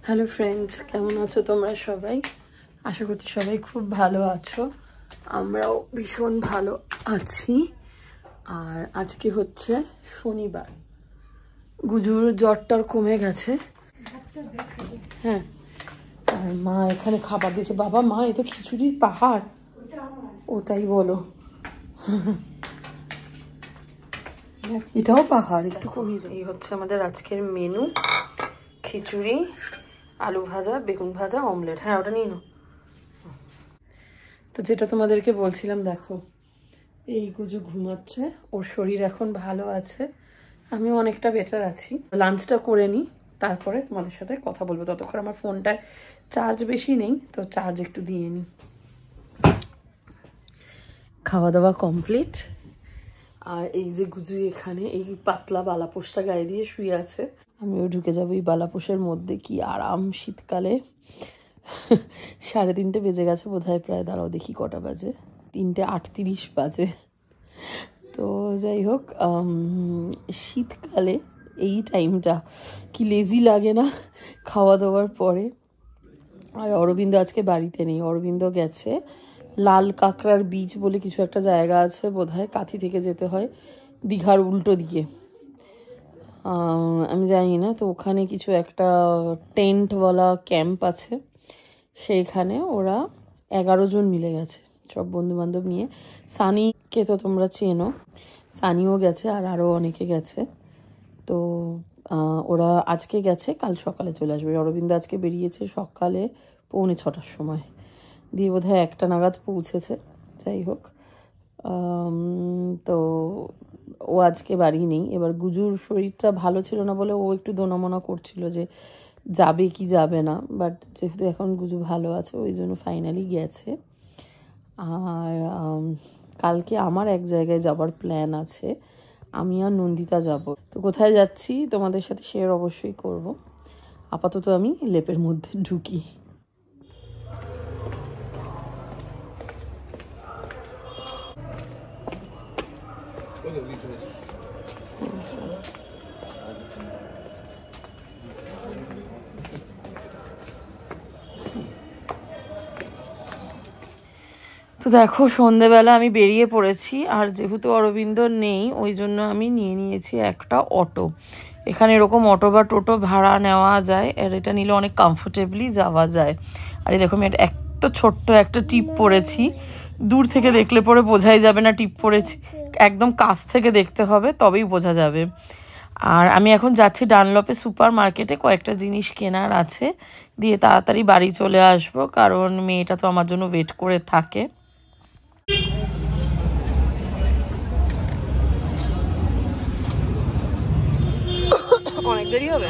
Hello friends, কেমন আছো তোমরা সবাই? আশা করছি সবাই খুব ভালো আছো। আমরাও ভীষণ ভালো আছি। আর আজকে হচ্ছে শনিবার। গুজুর জ্বরটার কমে গেছে। হ্যাঁ, আর মা এখানে খাবার দিয়েছে। বাবা মা, এ তো খিচুড়ির পাহাড়। ওটাই বলো। এটাও পাহাড়, একটু কমিয়ে দাও। এই হচ্ছে আমাদের আজকের মেনু। খিচুড়ি, আলু ভাজা, বেগুন ভাজা, অমলেট। হ্যাঁ, ওটা নিয়ে নাও। তো যেটা তোমাদেরকে বলছিলাম, দেখো এই গুজু ঘুমাচ্ছে। ওর শরীর এখন ভালো আছে, আমিও অনেকটা বেটার আছি। লাঞ্চটা করে নিই, তারপরে তোমাদের সাথে কথা বলবো। ততক্ষণ আমার ফোনটায় চার্জ বেশি নেই, তো চার্জ একটু দিয়ে নিই। খাওয়া দাওয়া কমপ্লিট। আর এই যে গুজু এখানে এই পাতলা বালাপোষটা গায়ে দিয়ে শুয়ে আছে। আমিও ঢুকে যাবো এই বালাপোষের মধ্যে। কি আরাম শীতকালে। 3:30 বেজে গেছে বোধহয় প্রায়। দাঁড়াও দেখি কটা বাজে। 3:38 বাজে। তো যাই হোক, শীতকালে এই টাইমটা কি লেজি লাগে না খাওয়া দাওয়ার পরে। আর অরবিন্দ আজকে বাড়িতে নেই। অরবিন্দ গেছে লাল কাঁকড়ার বীজ বলে কিছু একটা জায়গা আছে বোধহয়, কাঁথি থেকে যেতে হয় দীঘার উল্টো দিকে। আমি জানি না, তো ওখানে কিছু একটা টেন্টওয়ালা ক্যাম্প আছে, সেইখানে ওরা 11 জন মিলে গেছে, সব বন্ধুবান্ধব নিয়ে। সানিকে তো তোমরা চেনো, সানিও গেছে আর আরও অনেকে গেছে। তো ওরা আজকে গেছে, কাল সকালে চলে আসবে। অরবিন্দ আজকে বেরিয়েছে সকালে 6:45 সময়, দিয়ে বোধহয় 1টা নাগাদ পৌঁছেছে। যাই হোক, তো ও আজকে বাড়ি নেই। এবার গুজুর শরীরটা ভালো ছিল না বলে ও একটু দোনামোনা করছিল যে যাবে কি যাবে না, বাট যেহেতু এখন গুজু ভালো আছে ওই জন্য ফাইনালি গেছে। আর কালকে আমার এক জায়গায় যাবার প্ল্যান আছে, আমি আর নন্দিতা যাব। তো কোথায় যাচ্ছি তোমাদের সাথে শেয়ার অবশ্যই করব। আপাতত আমি লেপের মধ্যে ঢুকি। তো দেখো, সন্ধেবেলা আমি বেরিয়ে পড়েছি। আর যেহেতু অরবিন্দ নেই ওই জন্য আমি নিয়ে নিয়েছি একটা অটো। এখানে এরকম অটো বা টোটো ভাড়া নেওয়া যায়, আর এটা নিলে অনেক কমফোর্টেবলি যাওয়া যায়। আর এই দেখো, আমি এত ছোট্ট একটা টিপ পরেছি, দূর থেকে দেখলে পরে বোঝাই যাবে না টিপ পরেছি, একদম কাছ থেকে দেখতে হবে তবেই বোঝা যাবে। আর আমি এখন যাচ্ছি ডানলপে সুপার মার্কেটে, কয়েকটা জিনিস কেনার আছে, দিয়ে তাড়াতাড়ি বাড়ি চলে আসবো, কারণ মেয়েটা তো আমার জন্য ওয়েট করে থাকে। অনেক দেরি হবে।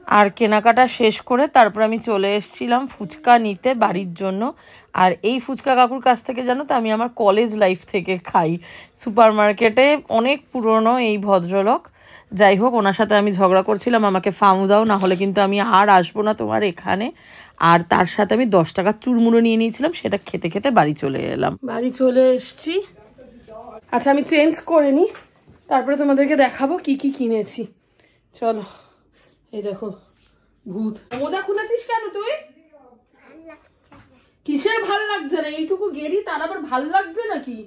আর কেনাকাটা শেষ করে তারপর আমি চলে এসেছিলাম ফুচকা নিতে বাড়ির জন্য। আর এই ফুচকা কাকুর কাছ থেকে জানো তো, আমি আমার কলেজ লাইফ থেকে খাই। সুপার মার্কেটে অনেক পুরনো এই ভদ্রলোক। যাই হোক, ওনার সাথে আমি ঝগড়া করছিলাম আমাকে ফামু দাও, না হলে কিন্তু আমি আর আসবো না তোমার এখানে। আর তার সাথে আমি 10 টাকার চুরমুড়ো নিয়ে নিয়েছিলাম, সেটা খেতে খেতে বাড়ি চলে এলাম। বাড়ি চলে এসছি। আচ্ছা, আমি চেঞ্জ করে নিই, তারপরে তোমাদেরকে দেখাবো কি কি কিনেছি। চলো। এই দেখো ভূত। মোজা খুলেছিস কেন তুই? কিসের ভাল লাগছে না? এইটুকু গেরি তার আবার ভাল লাগছে নাকি?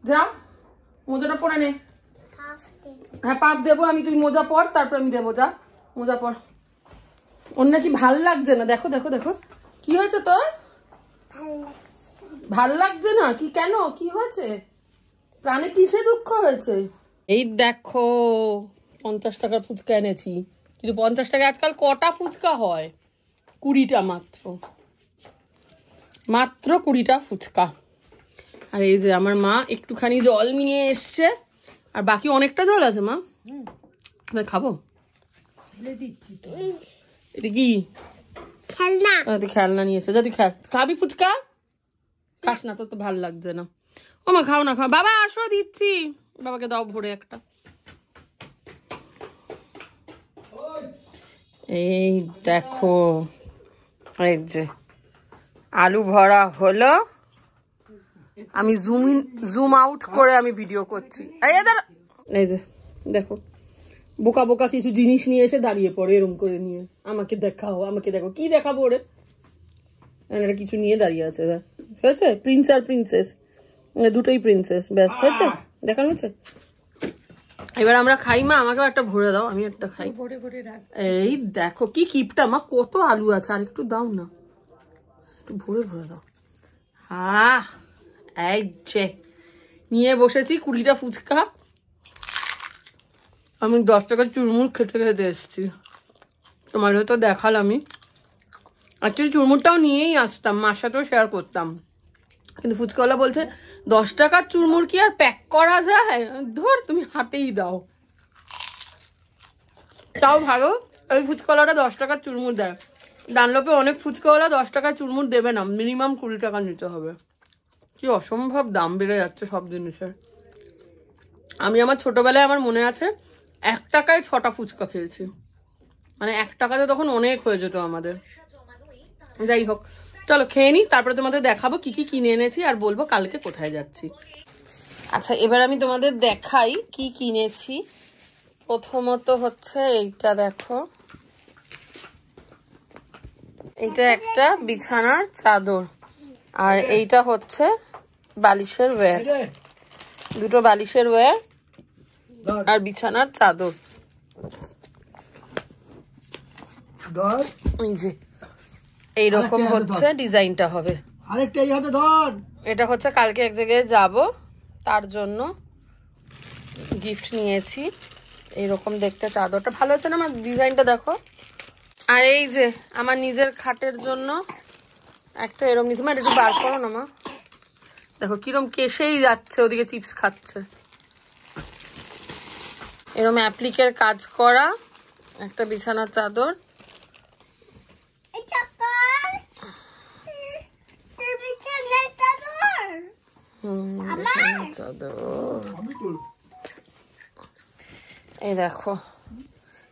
যা মোজাটা পরে নে। হ্যাঁ, পাপ দেবো আমি, তুই মোজা পর, তারপর আমি দেবো। যা মোজা পর। ওর নাকি ভাল লাগছে না। দেখো দেখো দেখো, কি হয়েছে তোর? ভাল লাগছে না? কি কেন, কি হয়েছে? প্রাণে কিসে দুঃখ হয়েছে? এই দেখো 50 টাকার ফুচকা এনেছি, কিন্তু 50 টাকা আজকাল কটা ফুচকা হয়? 20টা মাত্র, মাত্র 20টা ফুচকা। আর এই যে আমার মা একটুখানি জল নিয়ে এসছে, আর বাকি অনেকটা জল আছে মা। খাবো? এটা কি? খেলনা। তুই খেলনা নিয়ে এসে যা, তুই খাবি ফুচকা? খাস না, তোর তো ভাল লাগছে না। ও মা, খাও না, খাও। বাবা আসো, দিচ্ছি। বাবাকে দাও ভরে একটা। এই দেখো, এই যে আলু ভরা হলো। আমি জুম আউট করে আমি ভিডিও করছি। এই যে দেখো, বোকা বোকা কিছু জিনিস নিয়ে এসে দাঁড়িয়ে পড়ে এরম করে নিয়ে, আমাকে দেখাও আমাকে দেখো, কি দেখাবো ওরে, এটা কিছু নিয়ে দাঁড়িয়ে আছে। হয়েছে প্রিন্স আর প্রিন্সেস, দুটোই প্রিন্সেস, ব্যাস হয়েছে, দেখানো হয়েছে। এবার আমরা খাই, মা আমাকেও একটা ভরে দাও, আমি একটা খাই। এই দেখো কি কিপটা মা, কত আলু আছে, আর একটু দাও না, একটু ভরে ভরে দাও। এই যে নিয়ে বসেছি 20টা ফুচকা, আমি 10 টাকার চুরমুর খেতে খেতে এসেছি, তোমার হয়তো দেখালামই। অ্যাকচুয়ালি চুরমুরটাও নিয়েই আসতাম, মার সাথেও শেয়ার করতাম, কিন্তু ফুচকাওয়ালা বলছে 10 টাকার চুরমুর কি আর প্যাক করা যায়, ধর তুমি হাতেই দাও। তাও ভালো ওই ফুচকাওয়ালাটা 10 টাকার চুরমুর দেয়, ডানলপে অনেক ফুচকাওয়ালা 10 টাকার চুরমুর দেবে না, মিনিমাম 20 টাকা নিতে হবে। কি অসম্ভব দাম বেড়ে যাচ্ছে সব জিনিসের। আমি আমার ছোটবেলায় আমার মনে আছে 1 টাকায় 6টা ফুচকা খেয়েছি, মানে 1 টাকাতে তখন অনেক হয়ে যেত আমাদের। যাই হোক চলো খেয়ে নিই, তারপরে তোমাদের দেখাবো কি কি কিনে এনেছি আর বলবো কালকে কোথায় যাচ্ছি। আচ্ছা এবার আমি তোমাদের দেখাই কি কিনেছি। প্রথমত হচ্ছে এইটা দেখো, এইটা একটা বিছানার চাদর, আর এইটা হচ্ছে বালিশের ওয়্যার, দুটো বালিশের ওয়্যার আর বিছানার চাদর। এই যে এইরকম হচ্ছে ডিজাইনটা হবে। এটা হচ্ছে কালকে এক জায়গায় যাব, তার জন্য গিফট নিয়েছি। এইরকম দেখতে চাদরটা ভালো হচ্ছে না আমার, ডিজাইনটা দেখো। আর এই যে আমার নিজের খাটের জন্য একটা এরম নিয়েছি, মা একটু বার করো না মা, দেখো কিরম কেসেই যাচ্ছে, ওদিকে চিপস খাচ্ছে। এরম অ্যাপ্লিকের কাজ করা একটা বিছানার চাদর। এই দেখো,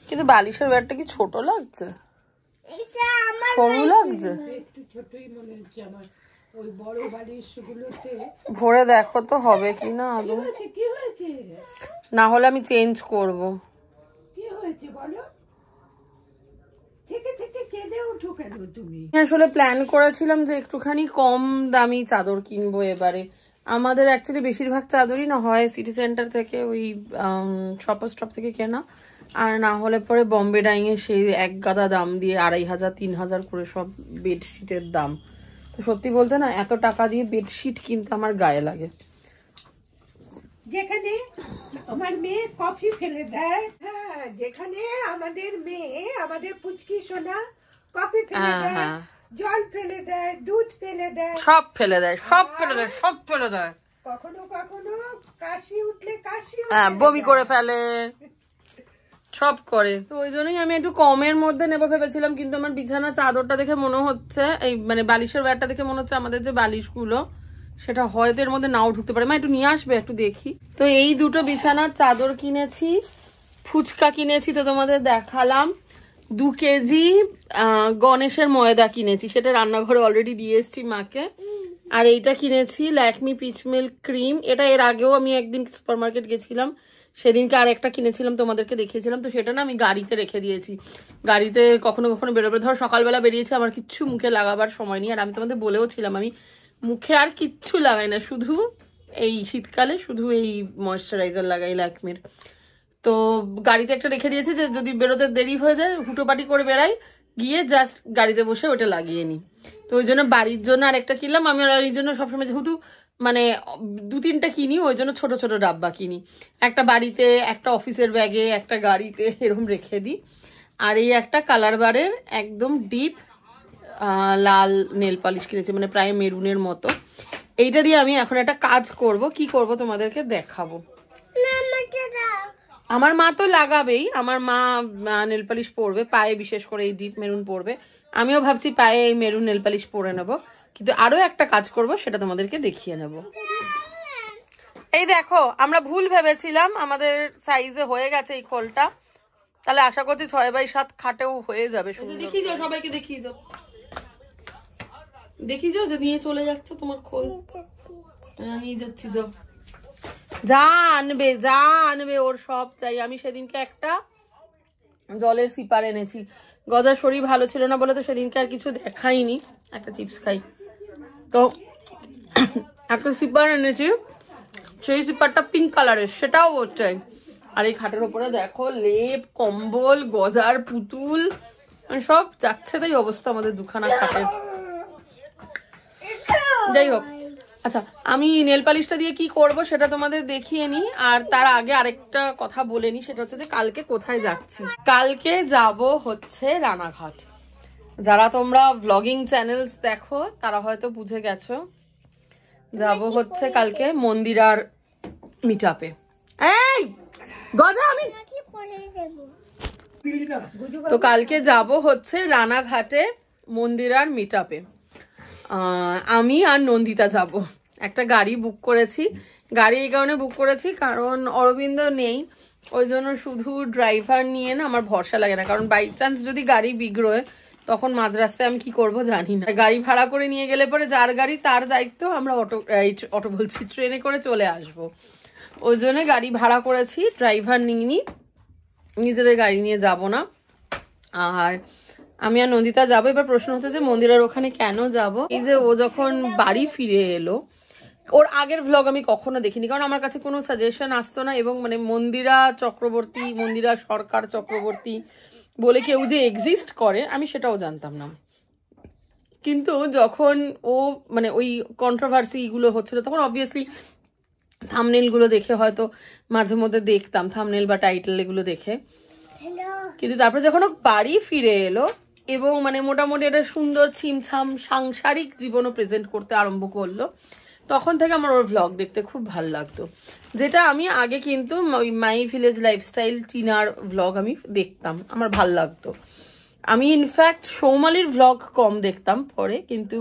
কিন্তু বালিশের ব্যাগটা কি ছোট লাগছে, সরু লাগছে, ভরে দেখো তো হবে কি না আদৌ, না হলে আমি চেঞ্জ করব। আসলে প্ল্যান করেছিলাম যে একটুখানি কম দামি চাদর কিনবো এবারে। আমাদের অ্যাকচুয়ালি বেশিরভাগ চাদরই না হয় সিটি সেন্টার থেকে, ওই শপার স্টপ থেকে কেনা, আর না হলে পরে বম্বে ডাইং এ সেই এক গাদা দাম দিয়ে 2500 3000 করে সব বেডশিটের দাম। তো সত্যি বলতে না এত টাকা দিয়ে বেডশিট কিনতে আমার গায়ে লাগে। যেখানে আমার মেয়ে কফি ফেলে দেয়, হ্যাঁ যেখানে আমাদের মেয়ে আমাদের পুচকি সোনা কফি ফেলে দেয়, জল ফেলে দেয়, দুধ ফেলে দেয়, সব ফেলে দেয়, সব ফেলে দেয়, সব ফেলে দেয়, কখনো কখনো কাশি উঠলে বমি করে ফেলে, সব করে। তো ওই জন্যই আমি একটু কমের মধ্যে নেবো ভেবেছিলাম, কিন্তু আমার বিছানা চাদরটা দেখে মনে হচ্ছে, এই মানে বালিশের ওয়্যারটা দেখে মনে হচ্ছে আমাদের যে বালিশগুলো সেটা হয়তো এর মধ্যে নাও ঢুকতে পারে। মা একটু নিয়ে আসবে, একটু দেখি। তো এই দুটো বিছানার চাদর কিনেছি, ফুচকা কিনেছি তো তোমাদের দেখালাম, 2 কেজি গণেশের ময়দা কিনেছি, সেটা রান্নাঘরে অলরেডি দিয়ে এসছি মাকে। আর এইটা কিনেছি ল্যাকমি পিচ মিল্ক ক্রিম, এটা এর আগেও আমি একদিন সুপার মার্কেট গেছিলাম, সেদিনকে আর একটা কিনেছিলাম তোমাদেরকে দেখিয়েছিলাম, তো সেটা না আমি গাড়িতে রেখে দিয়েছি। গাড়িতে কখনো কখনো বেরোবে, ধর সকালবেলা বেরিয়েছি, আমার কিচ্ছু মুখে লাগাবার সময় নেই, আর আমি তোমাদের বলেও ছিলাম আমি মুখে আর কিচ্ছু লাগাই না, শুধু এই শীতকালে শুধু এই ময়েশ্চারাইজার লাগাই ল্যাকমির। তো গাড়িতে একটা রেখে দিয়েছে যে যদি বেরোতে দেরি হয়ে যায়, হুটোপাটি করে বেড়াই, গিয়ে জাস্ট গাড়িতে বসে ওটা লাগিয়ে নিই। তো ওই জন্য বাড়ির জন্য আর একটা কিনলাম। আমি এই জন্য সবসময় যেহেতু মানে 2-3টা কিনি, ওই জন্য ছোট ছোট ডাব্বা কিনি, একটা বাড়িতে, একটা অফিসের ব্যাগে, একটা গাড়িতে, এরকম রেখে দিই। আর এই একটা কালার বারের একদম ডিপ লাল নেল পালিশ কিনেছি, মানে প্রায় মেরুনের মতো। এইটা দিয়ে আমি এখন একটা কাজ করব, কি করব তোমাদেরকে দেখাবো। আমার মা তো লাগাবেই, আমার মা নেল পালিশ পরবে পায়ে, বিশেষ করে এই ডিপ মেরুন পরবে, আমিও ভাবছি পায়ে এই মেরুন নেল পালিশ পরে নেব, কিন্তু আরো একটা কাজ করব সেটা তোমাদেরকে দেখিয়ে নেব। এই দেখো আমরা ভুল ভেবেছিলাম, আমাদের সাইজে হয়ে গেছে এই খোলটা, তাহলে আশা করছি 6x7 খাটেও হয়ে যাবে। দেখিয়ে যাও সবাইকে, দেখিয়ে যাও, দেখিয়ে যাও যে নিয়ে চলে যাচ্ছ তোমার খোল, নিয়ে যাচ্ছি, যাও, যা আনবে ওর সব চাই। আমি সেদিনকে একটা জলের সিপার এনেছি। গজার শরীর ভালো ছিল না বলে তো সেদিনকে আর কিছু দেখাইনি। একটা চিপস খাই। তো একটা সিপার এনেছি, সেই সিপারটা পিঙ্ক কালারের, সেটাও হচ্ছে। আর এই খাটের ওপরে দেখো লেপ, কম্বল, গজার পুতুল সব যাচ্ছে, তাই অবস্থা আমাদের দুখানা খাটের। যাই হোক, আচ্ছা আমি নেল পালিশটা দিয়ে কি করব সেটা তোমাদের দেখিয়ে নি। আর তার আগে আরেকটা কথা বলে নি, সেটা হচ্ছে যে কালকে কোথায় যাচ্ছি। কালকে যাব হচ্ছে রানাঘাট। যারা তোমরা ব্লগিং চ্যানেলস দেখো তারা হয়তো বুঝে গেছো, যাব হচ্ছে কালকে মন্দিরার মিটআপে। এই গজা, আমি তো কালকে যাব হচ্ছে রানাঘাটে মন্দিরার মিটআপে। আমি আর নন্দিতা যাব। একটা গাড়ি বুক করেছি। গাড়ি এই কারণে বুক করেছি কারণ অরবিন্দ নেই, ওই জন্য শুধু ড্রাইভার নিয়ে না আমার ভরসা লাগে না। কারণ বাই চান্স যদি গাড়ি বিগড়োয় তখন মাঝ রাস্তায় আমি কি করব জানি না। গাড়ি ভাড়া করে নিয়ে গেলে পরে যার গাড়ি তার দায়িত্ব, আমরা অটো বলছি ট্রেনে করে চলে আসব। ওই জন্য গাড়ি ভাড়া করেছি, ড্রাইভার নিইনি, নিজেদের গাড়ি নিয়ে যাব না। আর আমি আর নন্দিতা যাবো। এবার প্রশ্ন হচ্ছে যে মন্দিরের ওখানে কেন যাব। এই যে ও যখন বাড়ি ফিরে এলো, ওর আগের ভ্লগ আমি কখনো দেখিনি, কারণ আমার কাছে কোনো সাজেশন আসতো না। এবং মানে মন্দিরা চক্রবর্তী, মন্দিরা সরকার চক্রবর্তী বলে কেউ যে এক্সিস্ট করে আমি সেটাও জানতাম না। কিন্তু যখন ও মানে ওই কন্ট্রোভার্সি গুলো হচ্ছিল তখন অবভিয়াসলি থাম্বনেল গুলো দেখে হয়তো মাঝে মধ্যে দেখতাম, থাম্বনেল বা টাইটেল এগুলো দেখে। কিন্তু তারপরে যখন ও বাড়ি ফিরে এলো এবং মানে মোটামুটি একটা সুন্দর ছিমছাম সাংসারিক জীবনও প্রেজেন্ট করতে আরম্ভ করলো, তখন থেকে আমার ওর ভ্লগ দেখতে খুব ভালো লাগতো। যেটা আমি আগে কিন্তু ওই মাই ভিলেজ লাইফস্টাইল টিনার ভ্লগ আমি দেখতাম, আমার ভাল লাগতো। আমি ইনফ্যাক্ট সৌমালির ভ্লগ কম দেখতাম পরে, কিন্তু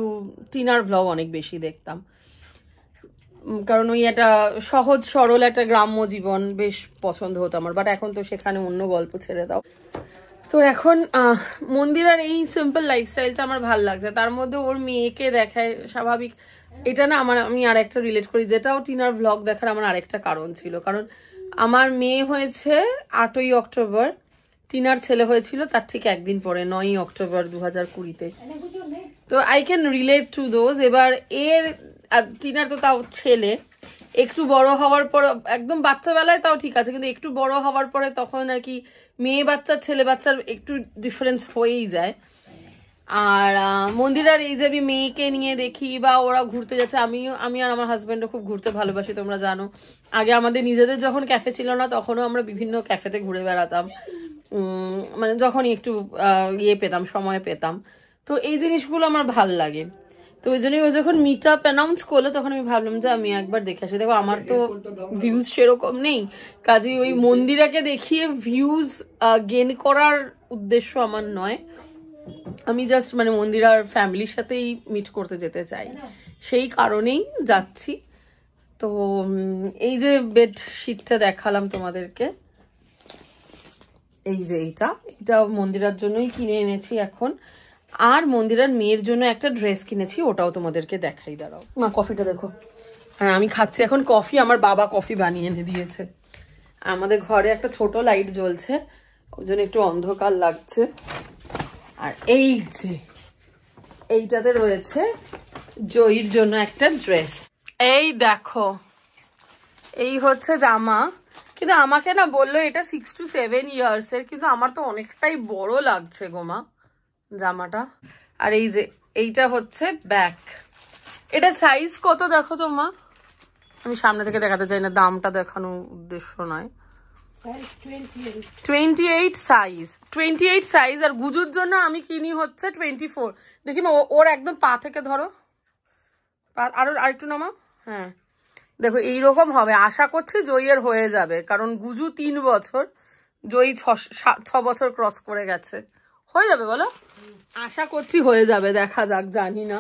টিনার ভ্লগ অনেক বেশি দেখতাম। কারণ ওই একটা সহজ সরল একটা গ্রাম্য জীবন বেশ পছন্দ হতো আমার। বাট এখন তো সেখানে অন্য গল্প ছেড়ে দাও। তো এখন মন্দিরার এই সিম্পল লাইফস্টাইলটা আমার ভাল লাগছে। তার মধ্যে ওর মেয়েকে দেখায়, স্বাভাবিক। এটা না আমি আর একটা রিলেট করি, যেটাও টিনার ভ্লগ দেখার আমার আরেকটা কারণ ছিল। কারণ আমার মেয়ে হয়েছে 8ই অক্টোবর, টিনার ছেলে হয়েছিল তার ঠিক একদিন পরে 9ই অক্টোবর 2020-তে। তো I can relate to those. এবার এর আর টিনার তো তাও ছেলে, একটু বড় হওয়ার পর, একদম বাচ্চাবেলায় তাও ঠিক আছে, কিন্তু একটু বড় হওয়ার পরে তখন আর কি মেয়ে বাচ্চার ছেলে বাচ্চার একটু ডিফারেন্স হয়েই যায়। আর মন্দিরার এই যে আমি মেয়েকে নিয়ে দেখি বা ওরা ঘুরতে যাচ্ছে, আমি আর আমার হাজব্যান্ডও খুব ঘুরতে ভালোবাসি, তোমরা জানো। আগে আমাদের নিজেদের যখন ক্যাফে ছিল না তখনও আমরা বিভিন্ন ক্যাফেতে ঘুরে বেড়াতাম, মানে যখনই একটু পেতাম, সময় পেতাম। তো এই জিনিসগুলো আমার ভাল লাগে। তো ওই জন্যই ও যখন মিট আপ অ্যানাউন্স করলো তখন আমি ভাবলাম যে আমি একবার দেখে আসি। দেখো আমার তো ভিউজ সেরকম নেই, কাজে ওই মন্দিরাকে দেখিয়ে ভিউজ গেইন করার উদ্দেশ্য আমার নয়। আমি জাস্ট মানে মন্দিরার ফ্যামিলির সাথেই মিট করতে যেতে চাই, সেই কারণেই যাচ্ছি। তো এই যে বেডশিটটা দেখালাম তোমাদেরকে, এই যে এটা মন্দিরার জন্যই কিনে এনেছি এখন। আর মন্দিরার মেয়ের জন্য একটা ড্রেস কিনেছি, ওটাও তোমাদেরকে দেখাই। দাঁড়াও মা, কফিটা দেখো। হ্যাঁ আমি খাচ্ছি এখন কফি, আমার বাবা কফি বানিয়ে এনে দিয়েছে। আমাদের ঘরে একটা ছোট লাইট জ্বলছে, ওই জন্য একটু অন্ধকার লাগছে। আর এই যে এইটাতে রয়েছে জয়ীর জন্য একটা ড্রেস। এই দেখো, এই হচ্ছে জামা। কিন্তু আমাকে না বললো এটা 6 to 7 years এর, কিন্তু আমার তো অনেকটাই বড় লাগছে গোমা জামাটা। আর এই যে এইটা হচ্ছে ব্যাক। এটা সাইজ কত দেখো তো মা, আমি সামনে থেকে দেখাতে চাই না, দামটা দেখানো উদ্দেশ্য নয়। 28 সাইজ, 28 সাইজ। আর গুজুর জন্য আমি কিনি হচ্ছে 24। দেখি মা, ওর একদম পা থেকে ধরো, আরেকটু নামা। হ্যাঁ দেখো এইরকম হবে, আশা করছি জয়ীর হয়ে যাবে, কারণ গুজু 3 বছর, জয়ী 6 বছর ক্রস করে গেছে। হয়ে যাবে বলো, আশা করছি হয়ে যাবে, দেখা যাক, জানি না,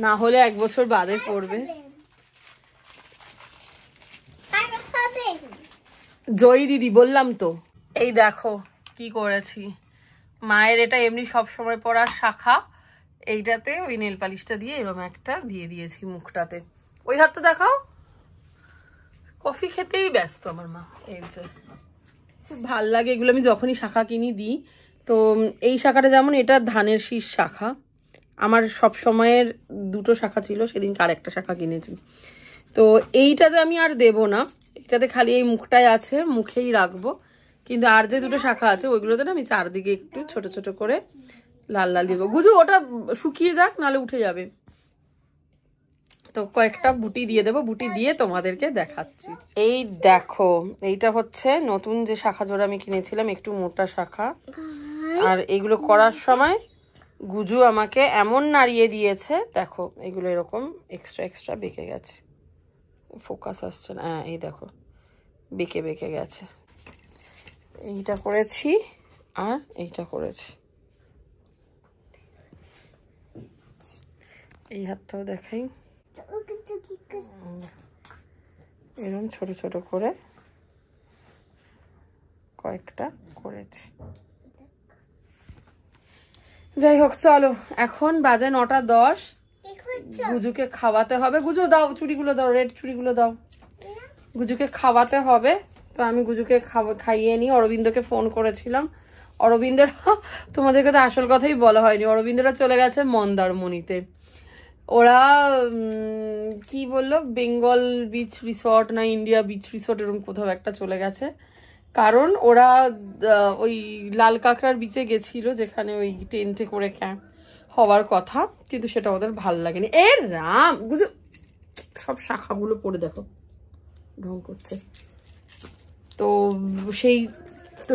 না হলে 1 বছর বাদে পড়বে। জয়ী দিদি বললাম তো। এই দেখো কি করেছি, মায়ের এটা এমনি সব সময় পরার শাখা, এইটাতে ওই নেল পালিশটা দিয়ে এরকম একটা দিয়ে দিয়েছি মুখটাতে। ওই হাতটা দেখাও, কফি খেতেই ব্যস্ত আমার মা। এই যে ভাল লাগে এগুলো, আমি যখনই শাখা কিনি দিই। তো এই শাখাটা যেমন এটা ধানের শীষ শাখা, আমার সব সময়ের 2টো শাখা ছিল, সেদিনকে আর একটা শাখা কিনেছি। তো এইটাতে আমি আর দেব না, এটাতে খালি এই মুখটাই আছে, মুখেই রাখবো। কিন্তু আর যে 2টো শাখা আছে ওইগুলোতে না আমি চারদিকে একটু ছোট ছোট করে লাল লাল দিব। গুজু ওটা শুকিয়ে যাক, নাহলে উঠে যাবে। তো কয়েকটা বুটি দিয়ে দেবো, বুটি দিয়ে তোমাদেরকে দেখাচ্ছি। এই দেখো, এইটা হচ্ছে নতুন যে শাখা জোড়া আমি কিনেছিলাম, একটু মোটা শাখা। আর এগুলো করার সময় গুজু আমাকে এমন নাড়িয়ে দিয়েছে, দেখো এগুলো এরকম এক্সট্রা এক্সট্রা বেঁকে গেছে, ফোকাস আসছে না, হ্যাঁ এই দেখো বেঁকে বেঁকে গেছে। এইটা করেছি আর এইটা করেছি। এই হাতটাও দেখাই, এরকম ছোট ছোট করে কয়েকটা করেছি। যাই হোক, চলো এখন বাজে 9:10, গুজুকে খাওয়াতে হবে। গুজু দাও চুড়িগুলো দাও, রেড চুড়িগুলো দাও, গুজুকে খাওয়াতে হবে। তো আমি গুজুকে খাইয়ে নিই। অরবিন্দকে ফোন করেছিলাম, অরবিন্দের তোমাদেরকে তো আসল কথাই বলা হয়নি, অরবিন্দরা চলে গেছে মন্দারমণিতে। ওরা কি বললো, বেঙ্গল বিচ রিসর্ট না ইন্ডিয়া বিচ রিসর্ট এরকম কোথাও একটা চলে গেছে। কারণ ওরা ওই লাল কাঁকড়ার বিচে গেছিল, যেখানে ওই টেন্টে করে ক্যাম্প হওয়ার কথা, কিন্তু সেটা ওদের ভাল লাগেনি। এ রাম, বুঝো সব শাখাগুলো পড়ে দেখো ঢং করছে। তো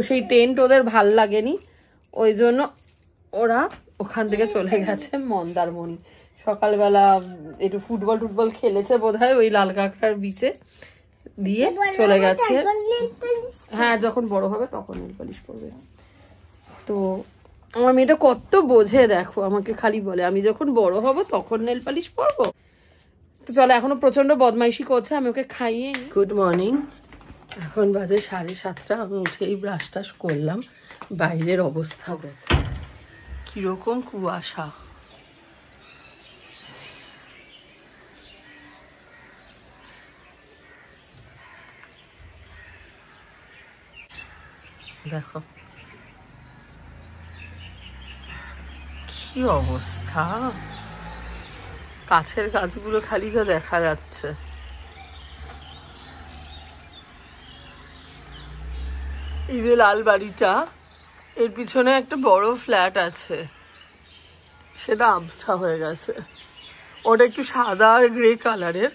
সেই টেন্ট ওদের ভাল লাগেনি, ওই জন্য ওরা ওখান থেকে চলে গেছে মন্দারমণি। সকালবেলা একটু ফুটবল খেলেছে বোধহয় ওই লাল কাঁকড়ার বিচে, দিয়ে চলে গেছে। হ্যাঁ, যখন বড় হবে তখন নেল পালিশ করবে। তো আমার মেয়েটা কত বোঝে দেখো, আমাকে খালি বলে আমি যখন বড় হব তখন নেল পালিশ পরবো। তো চলো, এখনো প্রচন্ড বদমাইশি করছে, আমি ওকে খাইয়ে। গুড মর্নিং, এখন বাজে 7:30। আমি উঠেই ব্রাশ টাশ করলাম। বাইরের অবস্থা দেখো কিরকম কুয়াশা। দেখো কি অবস্থা, কাছের গাছগুলো খালি যা দেখা যাচ্ছে। এই যে লাল বাড়িটা, এর পিছনে একটা বড় ফ্ল্যাট আছে, সেটা আবছা হয়ে গেছে। ওটা একটু সাদা আর গ্রে কালারের।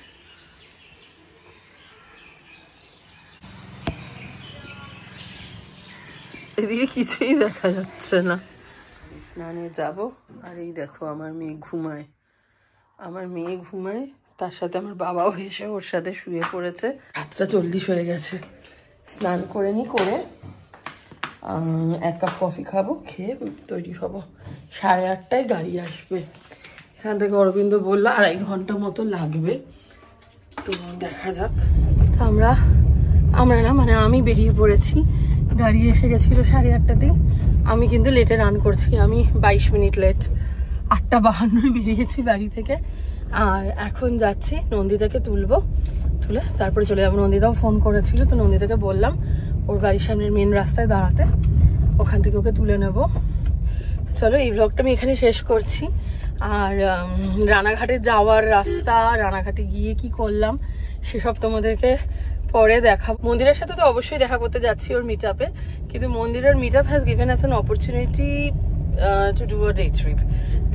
এদিকে কিছুই দেখা যাচ্ছে না। স্নানে যাব, আর এই দেখো আমার মেয়ে ঘুমায়। তার সাথে আমার বাবাও এসে ওর সাথে শুয়ে পড়েছে। 7:40 হয়ে গেছে। স্নান করে নি, করে 1 কাপ কফি খাবো, খেয়ে তৈরি হবো। 8:30টায় গাড়ি আসবে এখান থেকে। অরবিন্দ বললো 2.5 ঘন্টা মতো লাগবে, তো দেখা যাক। তো আমি বেরিয়ে পড়েছি। গাড়ি এসে গেছিল 8:30টাতেই। আমি কিন্তু লেটে রান করছি, আমি 22 মিনিট লেট। 8:52 বেরিয়েছি বাড়ি থেকে, আর এখন যাচ্ছি নন্দিতাকে তুলে তারপরে চলে যাবো। নন্দিতাও ফোন করেছিল, তো নন্দিতাকে বললাম ওর বাড়ির সামনের মেন রাস্তায় দাঁড়াতে, ওখান থেকে ওকে তুলে নেব। চলো, এই ব্লগটা আমি এখানে শেষ করছি। আর রানাঘাটে যাওয়ার রাস্তা, রানাঘাটে গিয়ে কি করলাম সেসব তোমাদেরকে পরে দেখাবো। মন্দিরের সাথে তো অবশ্যই দেখা করতে যাচ্ছি ওর মিট আপে, কিন্তু মন্দিরের meet up has given us an opportunity to do a day trip,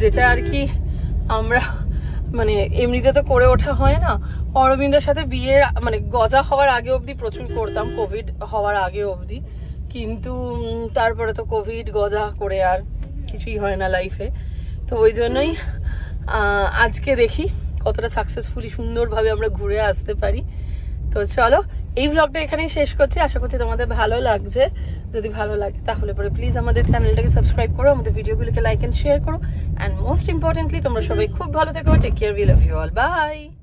যেটা আর কি আমরা মানে এমনিতে তো করে ওঠা হয় না। অরবিন্দের সাথে বিয়ের মানে গজা হওয়ার আগে অবধি প্রচুর করতাম, কোভিড হওয়ার আগে অবধি, কিন্তু তারপরে তো কোভিড গজা করে আর কিছুই হয় না লাইফে। তো ওই জন্যই আজকে দেখি কতটা সাকসেসফুলি সুন্দরভাবে আমরা ঘুরে আসতে পারি। তো চলো, এই ব্লগটা এখানেই শেষ করছি। আশা করছি তোমাদের ভালো লাগছে। যদি ভালো লাগে তাহলে পরে প্লিজ আমাদের চ্যানেলটাকে সাবস্ক্রাইব করো, আমাদের ভিডিওগুলোকে লাইক এন্ড শেয়ার করো, অ্যান্ড মোস্ট ইম্পর্টেন্টলি তোমরা সবাই খুব ভালো থেকো। Take care, we love you all, by.